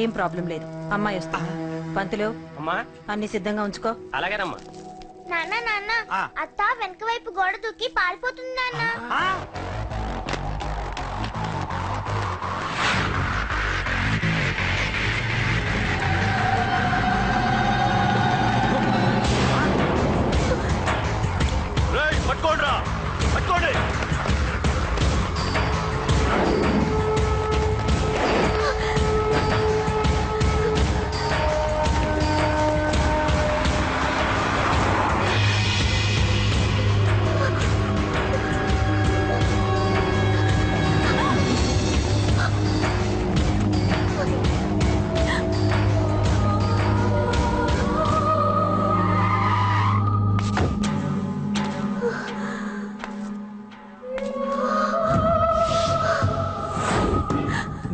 ఏం ప్రాబ్లం లేదు. అమ్మాయి వస్తా. పంతులు అన్ని సిద్ధంగా ఉంచుకో. అలాగేనమ్మా. నాన్న నాన్న అత్త వెనక వైపు గోడ దూకి పారిపోతుంది నాన్న. పట్టుకోండి పట్టుకోండి.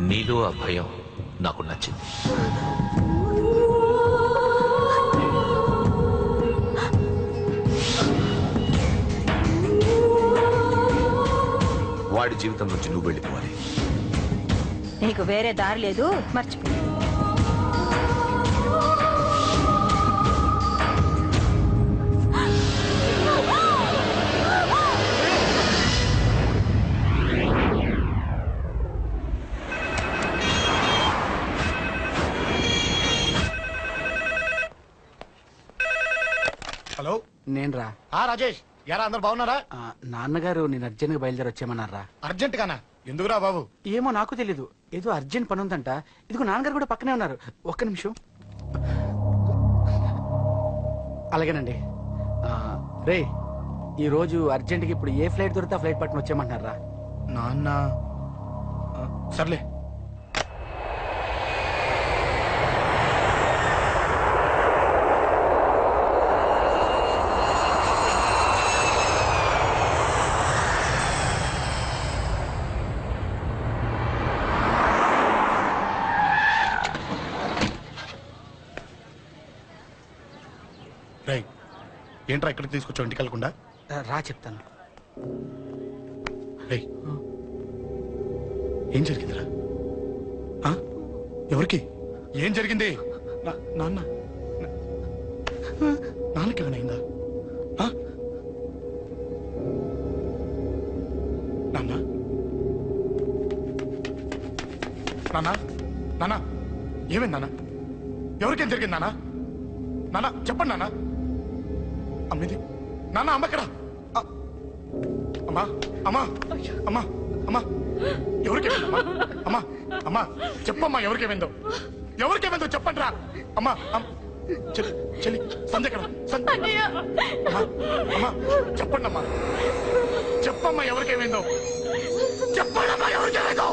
నీలో ఆ భయం నాకు నచ్చింది. వాడి జీవితం నుంచి నువ్వు వెళ్ళిపోవాలి. నీకు వేరే దారి లేదు, మర్చిపో. హలో, నేను రా. రాజేష్. యారా అందరు బాగున్నారా? నాన్నగారు నేను అర్జెంట్ గా బయలుదేరి వచ్చేయమన్నారా. అర్జెంట్ గానా? ఎందుకురా బాబు? ఏమో నాకు తెలీదు, ఏదో అర్జెంట్ పని ఉందంట. ఇదిగో నాన్నగారు కూడా పక్కనే ఉన్నారు. ఒక్క నిమిషం. అలాగేనండి. రే, ఈ రోజు అర్జెంట్కి ఇప్పుడు ఏ ఫ్లైట్ దొరికితే ఆ ఫ్లైట్ పట్టుకుని వచ్చేయమంటున్నారా. నాన్న సర్లే. రైట్, ఏంట్రా ఇక్కడికి తీసుకొచ్చావు ఇంటికి వెళ్ళకుండా? రా చెప్తాను. ఏం జరిగిందిరా? ఎవరికి ఏం జరిగింది? నాన్న నాన్నకి ఏమైనా అయిందా? నాన్న నాన్న నాన్న ఏమైంది నాన్న? ఎవరికేం జరిగింది నాన్న? నాన్న చెప్పండి నాన్న. అమ్మేది నాన్న? అమ్మక్కడా? అమ్మా అమ్మా అమ్మా అమ్మా ఎవరికేమైందమ్మా? అమ్మా అమ్మా చెప్పమ్మా, ఎవరికేమైందో? ఎవరికేమైందో చెప్పండి రా. అమ్మా చెల్లి సంధ్య ఎక్కడ? అమ్మా చెప్పండి అమ్మా, చెప్పమ్మా ఎవరికేమైందో చెప్పండి అమ్మా, ఎవరికేమైందో?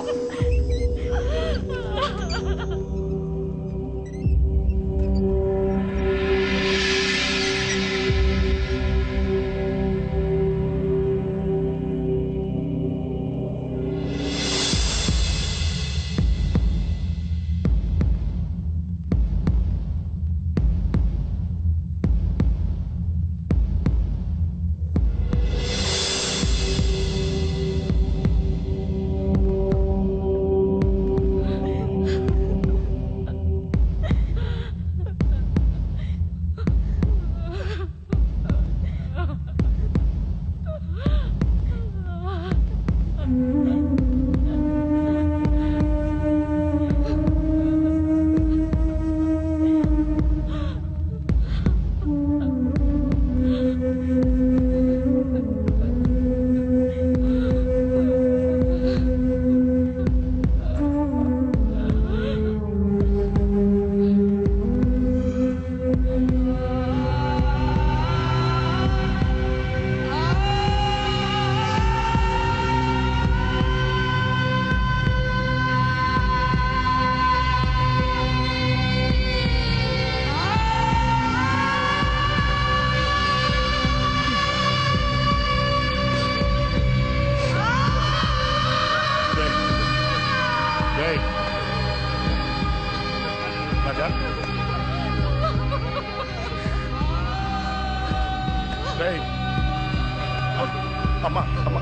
అమ్మా అమ్మా అమ్మా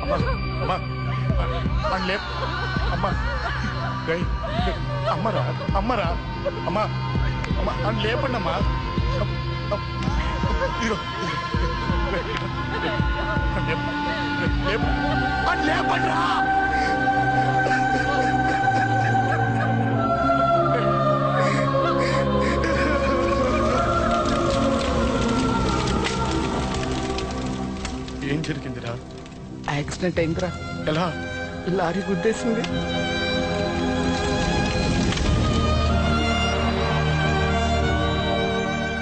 అమ్మా అమ్మా అమ్మా అమ్మరా అమ్మరా అమ్మా అమ్మా అని లేపండి అమ్మా లేపండిరా ఏం జరిగిందిరా? యాక్సిడెంట్ అయిందిరా. ఎలా? లారీ గుద్దేసింది.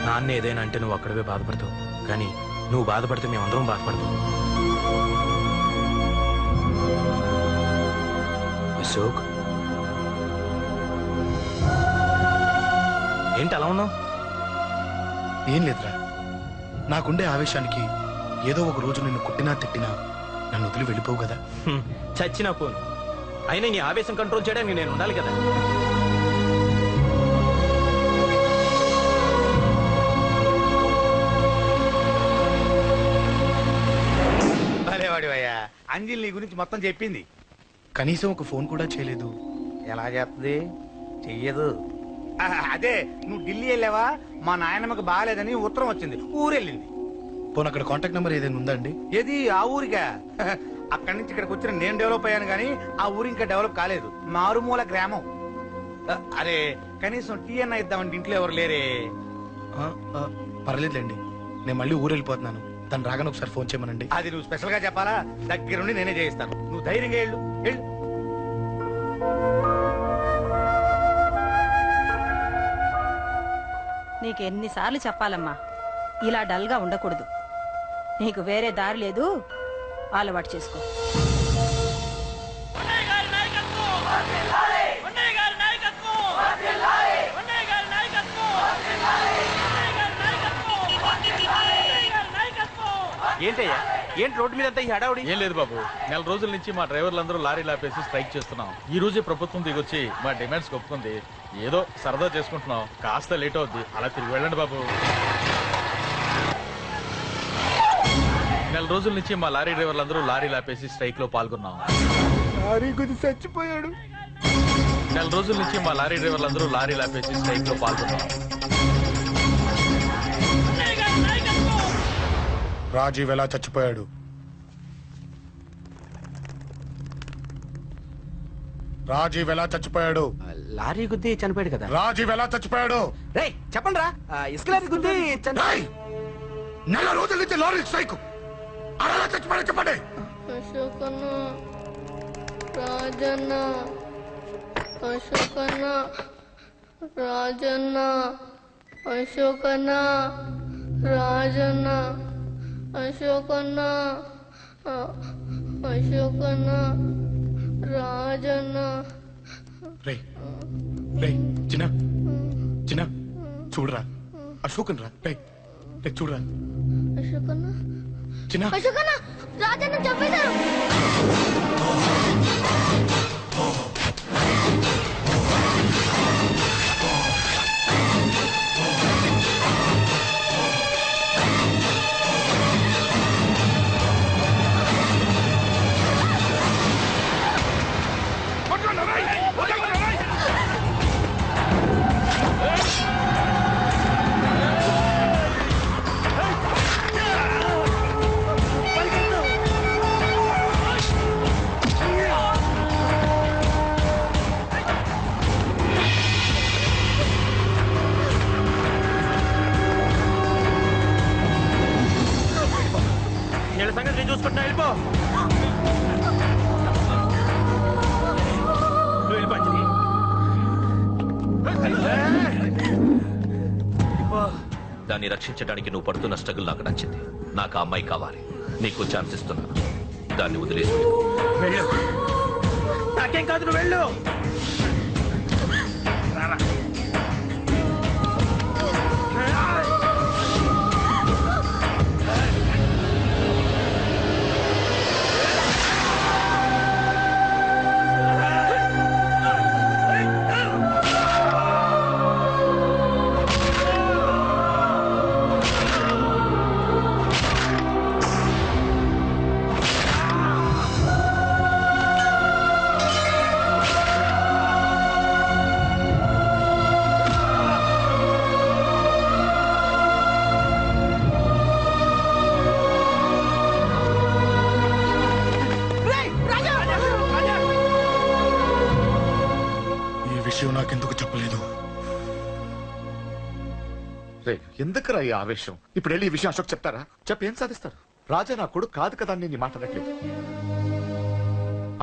నాన్న ఏదైనా అంటే నువ్వు అక్కడవే బాధపడతావు, కానీ నువ్వు బాధపడితే మేమందరం బాధపడతాం. అశోక్, ఏంటి అలా ఉన్నావు? ఏం లేదురా, నాకుండే ఆవేశానికి ఏదో ఒక రోజు నిన్ను కుట్టినా తిట్టినా నన్ను వదిలి వెళ్ళిపోవు కదా. చచ్చినా పోను, అయినా నీ ఆవేశం కంట్రోల్ చేయడానికి నేను ఉండాలి కదా. భలేవాడివయ్యా, అంజలి నీ గురించి మొత్తం చెప్పింది. కనీసం ఒక ఫోన్ కూడా చేయలేదు. ఎలా చేస్తుంది? చెయ్యదు. అదే నువ్వు ఢిల్లీ వెళ్ళావా, మా నాయనమ్మకి బాగాలేదని ఉత్తరం వచ్చింది, ఊరెళ్ళింది. పోనీ అక్కడ కాంటాక్ట్ నెంబర్ ఏదైనా ఉందా అండి? ఏది ఆ ఊరిగా? అక్కడి నుంచి ఇక్కడికి వచ్చిన నేను డెవలప్ అయ్యాను కానీ ఆ ఊరు ఇంకా డెవలప్ కాలేదు, మారుమూల గ్రామం. అరే కనీసం టీ అన్న ఇద్దామంటే ఇంట్లో ఎవరు లేరే. పర్లేదులేండి, నేను మళ్ళీ ఊరు వెళ్ళిపోతున్నాను. తను రాగానే ఒకసారి ఫోన్ చేయమనండి. అది నువ్వు స్పెషల్ గా చెప్పాలా? దగ్గరుండి నేనే చేయిస్తాను, నువ్వు ధైర్యంగా వెళ్ళు. వెళ్ళు. నీకెన్నిసార్లు చెప్పాలమ్మా, ఇలా డల్గా ఉండకూడదు. నీకు వేరే దారి లేదు, అలవాటు చేసుకో. ఏంటయ్యా, ఏంటి రోడ్డు మీద ఈ హడావుడి? ఏం లేదు బాబు, నెల రోజుల నుంచి మా డ్రైవర్లందరూ లారీ లాపేసి స్ట్రైక్ చేస్తున్నాం. ఈ రోజే ప్రభుత్వం దిగొచ్చి మా డిమాండ్స్ ఒప్పుకుంది. ఏదో సరదా చేసుకుంటున్నాం, కాస్త లేట్ అవుద్ది, అలా తిరిగి వెళ్ళండి బాబు. నెల రోజుల నుంచి మా లారీ డ్రైవర్లందరూ లారీ లాపేసి స్ట్రైక్ లో పాల్గొన్నాం. లారీ గుద్ది చచ్చిపోయాడు. నెల రోజుల నుంచి మా లారీ డ్రైవర్లందరూ లారీ లాపేసి స్ట్రైక్ లో పాల్గొన్నాం. రాజీవ్ ఎలా చచ్చిపోయాడు? రాజీవ్ ఎలా చచ్చిపోయాడు? లారీ గుద్ది చనిపోయాడు కదా. రాజీవ్ ఎలా చచ్చిపోయాడు? రే చెప్పండి రా, ఇసుక లారీ గుద్ది రేయ్! నెల రోజుల నుంచి లారీ స్ట్రైక్, అలా చచ్చిపోయాడు చెప్పండి. అశోకన్న, రాజన్న, అశోకన్న, రాజన్న, అశోకన్న, రాజన్న, అశోకన్న, అశోకన్న, రాజన్న. రే రే చిన్న చిన్న చూడరా, అశోకన్ రా. రే రే చూడరా, అశోకన్న, చిన్న అశోకన్న, రాజన్న చంపేశారు. వీళ్ళ సంగతి నేను చూసుకుంటున్నా, వెళ్ళిపో. నువ్వు వెళ్ళిపో అంజలి. దాన్ని రక్షించడానికి నువ్వు పడుతున్న స్ట్రగుల్ నాకు నచ్చింది. నాకు ఆ అమ్మాయి కావాలి. నీకు ఛాన్స్ ఇస్తున్నాను, దాన్ని వదిలేసి వెళ్ళు. నాకేం కాదు, నువ్వు వెళ్ళు. రారా. నాకెందుకు చెప్పలేదు? ఎందుకురా ఈ ఆవేశం? ఇప్పుడు వెళ్ళి ఈ విషయం అశోక్ చెప్తారా? చెప్పి ఏం సాధిస్తారు? రాజా నా కొడుకు కాదు కదా అని నేను మాట్లాడట్లేదు.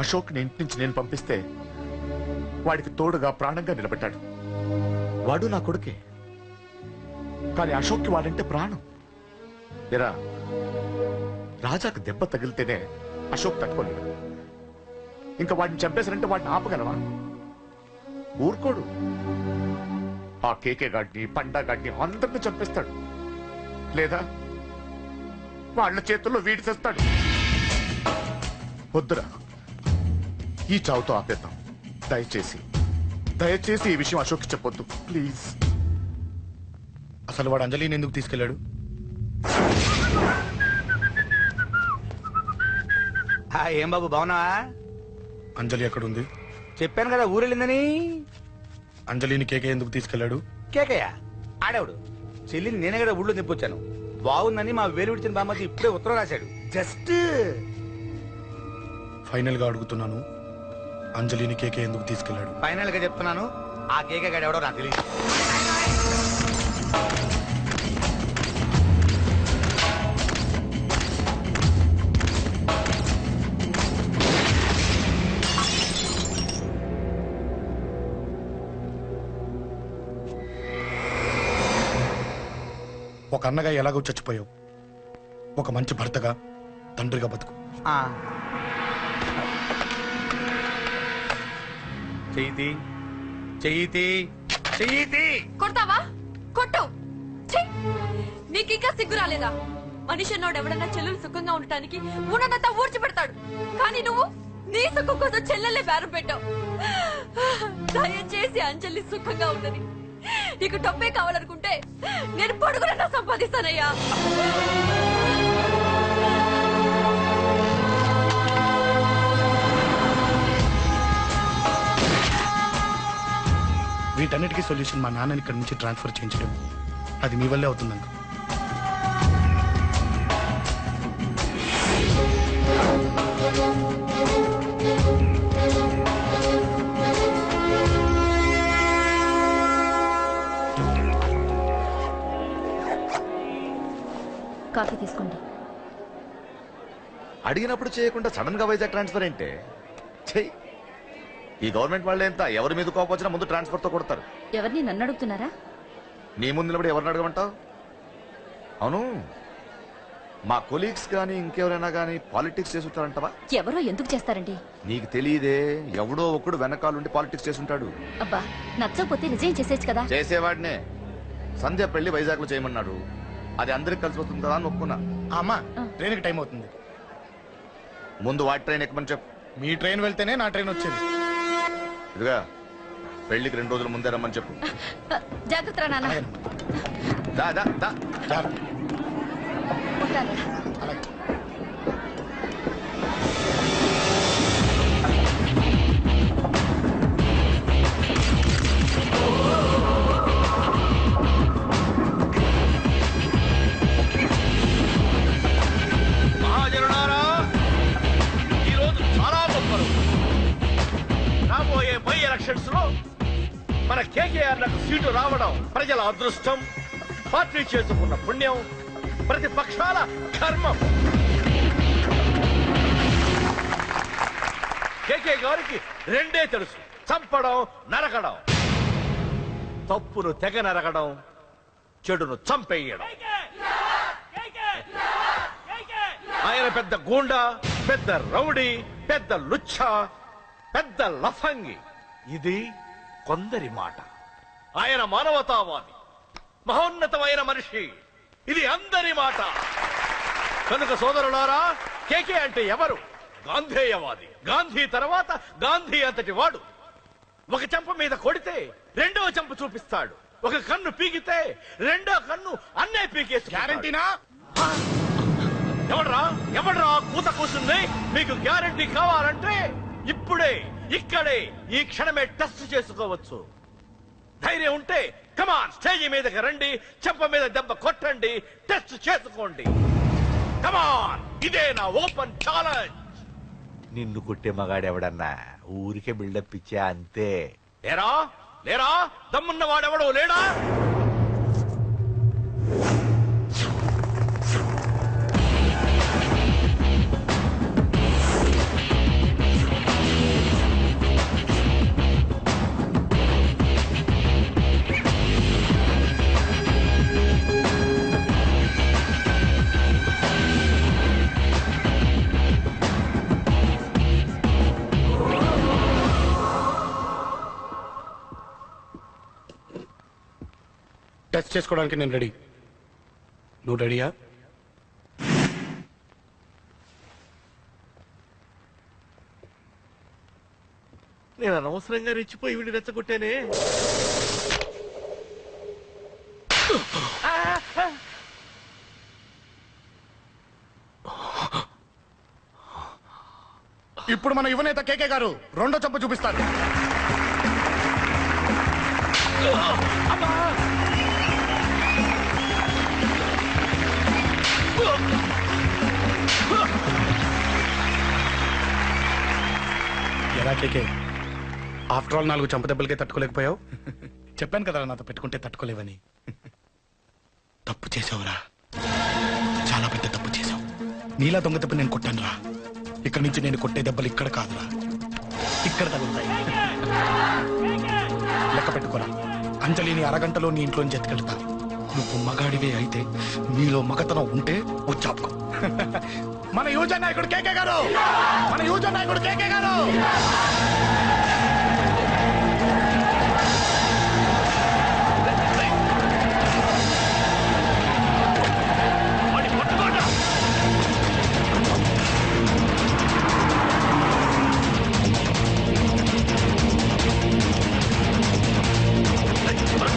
అశోక్ ని ఇంటి నుంచి నేను పంపిస్తే వాడికి తోడుగా ప్రాణంగా నిలబెట్టాడు. వాడు నా కొడుకే, కానీ అశోక్కి వాడంటే ప్రాణం. ఎరా, రాజాకు దెబ్బ తగిలితేనే అశోక్ తట్టుకోలేడు. ఇంకా వాడిని చంపేశారంటే వాడిని ఆపగలవా? ఊరుకోడు. ఆ కేకే గాడిని, పండా గాడిని అందరిని చంపేస్తాడు, లేదా వాళ్ళ చేతుల్లో వీడి చేస్తాడు. వద్దురా, ఈ చావుతో ఆపేద్దాం. దయచేసి ఈ విషయం అశోక్ చెప్పొద్దు ప్లీజ్. అసలు వాడు అంజలిని ఎందుకు తీసుకెళ్లాడు? ఏం బాబు బాగున్నావా? అంజలి ఎక్కడుంది? చెప్పాను కదా ఊరెళ్ళిందని. అంజలిని కేకే ఎందుకు తీసుకెళ్లాడు? కేకయ్య ఆడేవాడు. చెల్లిని నేనే కదా ఊళ్ళో నిప్పొచ్చాను. బాగుందని మా వేలు విడిచిన బామ్మకి ఇప్పుడే ఉత్తరం రాశాడు. జస్ట్ ఫైనల్ గా అడుగుతున్నాను, అంజలిని కేకే ఎందుకు తీసుకెళ్లాడు? ఫైనల్ గా చెప్తున్నాను, ఆ కేకే గాడు ఎవడో నాకు తెలియదు. ఒక అన్నగా ఎలాగో చచ్చిపోయావు, ఒక మంచి భర్తగా, తండ్రిగా బతుకు. కొడతావా? కొట్టు. నీకింకా సిగ్గు రాలేదా? మనిషి అన్నోడు ఎవడన్నా చెల్లెలు సుఖంగా ఉండటానికి ఉన్నదంతా ఊడ్చి పెడతాడు, కానీ నువ్వు నీ సుఖం కోసం చెల్లెలే బేరం పెట్టావు. దయచేసి అంజలి సుఖంగా ఉండని. నీకు డబ్బే కావాలనుకుంటే నేను పొడుగునన్నా సంపాదిస్తానయ్యా. వీటన్నిటికీ సొల్యూషన్ మా నాన్నని ఇక్కడి నుంచి ట్రాన్స్ఫర్ చేయించడం. అది మీ వల్లే అవుతుందంట. కాఫీ తీసుకోండి. అడిగినప్పుడు చేయకుండా సడన్ గా వైజాగ్ ట్రాన్స్ఫర్ ఏంటే? చెయ్యి. ఈ గవర్నమెంట్ వాళ్ళే ఎంత ఎవరి మీద కోపం వచ్చినా ముందు ట్రాన్స్ఫర్ తో కొడతారు. ఎవరిని నన్ను అడుగుతున్నారా? నీ ముందు నిలబడి ఎవరిని అడగమంటావు? అవును, మా కొలీగ్స్ గానీ ఇంకెవరైనా గానీ పాలిటిక్స్ చేస్తుంటారంటవా? ఎవరో ఎందుకు చేస్తారండి? నీకు తెలియదే, ఎవడో ఒకడు వెనకాలండి పాలిటిక్స్ చేస్తుంటాడు. అబ్బా, నచ్చకపోతే రిజైన్ చేసేచ్చు కదా. చేసేవాడినే. సంధ్య పెళ్లి వైజాగ్ లో చేయమన్నాడు. అది అందరికి కలిసి వస్తుంది కదా అని ఒప్పుకున్నా. అమ్మా, ట్రైన్కి టైం అవుతుంది. ముందు వాటి ట్రైన్ ఎక్కమని చెప్పు. మీ ట్రైన్ వెళ్తేనే నా ట్రైన్ వచ్చేది. ఇదిగా పెళ్లికి 2 రోజుల ముందే రమ్మని చెప్పు. జాగ్రత్త నాన్న. దా దా దా. ఉంటాను. మహాజనులారా, ఈరోజు చాలా గొప్ప రోజు. రాబోయే బై ఎలక్షన్స్ లో మన కేకేఆర్ నాకు సీటు రావడం ప్రజల అదృష్టం, పార్టీ చేసుకున్న పుణ్యం, ప్రతిపక్షాల కర్మం. కేకే గారికి రెండే తెలుసు: చంపడం, నరకడం. తప్పును తెగ నరకడం, చెడును చంపేయడం. ఆయన పెద్ద గూండా, పెద్ద రౌడీ, పెద్ద లుచ్చ, పెద్ద లఫంగి. ఇది కొందరి మాట. ఆయన మానవతావాది, మహోన్నతమైన మనిషి. ఇది అందరి మాట. కనుక సోదరులారా, కేకే అంటే ఎవరు? గాంధేయవాది. గాంధీ తర్వాత గాంధీ అంతటి వాడు. ఒక చెంప మీద కొడితే రెండవ చెంప చూపిస్తాడు. ఒక కన్ను పీకితే రెండో కన్ను అన్నే పీకేసి. గ్యారంటీనా? ఎవడ్రా కూత కూర్చుంది? మీకు గ్యారంటీ కావాలంటే ఇప్పుడే, ఇక్కడే, ఈ క్షణమే టెస్ట్ చేసుకోవచ్చు. ధైర్యం ఉంటే కమాన్, స్టేజీ మీదకి రండి, చెంప మీద దెబ్బ కొట్టండి, టెస్ట్ చేసుకోండి. కమాన్, ఇదే నా ఓపెన్ ఛాలెంజ్. నిన్ను కొట్టే మగాడెవడన్నా ఊరికే బిల్డప్ ఇచ్చా అంతే. ఏరా, లేరా? దమ్మున్న వాడెవడో లేడా? టెస్ట్ చేసుకోవడానికి నేను రెడీ. నువ్వు రెడీయా? నేను అనవసరంగా రెచ్చిపోయి వీడిని రెచ్చగొట్టానే. ఇప్పుడు మన యువనేత కేకే గారు రెండో చంప చూపిస్తారు. ఎలా కేకే, ఆఫ్టర్ ఆల్ 4 చంప దెబ్బలకే తట్టుకోలేకపోయావు? చెప్పాను కదా నాతో పెట్టుకుంటే తట్టుకోలేవని. తప్పు చేసావురా, చాలా పెద్ద తప్పు చేసావు. నీలా దొంగ దెబ్బ నేను కొట్టాను రా. ఇక్కడి నుంచి నేను కొట్టే దెబ్బలు ఇక్కడ కాదురా, ఇక్కడ తగులుతాయి. లెక్క పెట్టుకోరా, అంజలిని అరగంటలో నీ ఇంట్లోంచి ఎత్తుకెళ్తా. నువ్వు మగాడివే అయితే, నీలో మగతనం ఉంటే వచ్చాపుకో. మన యువజన నాయకుడు కేకే గారు, మన యువజన నాయకుడు కేకే గారు.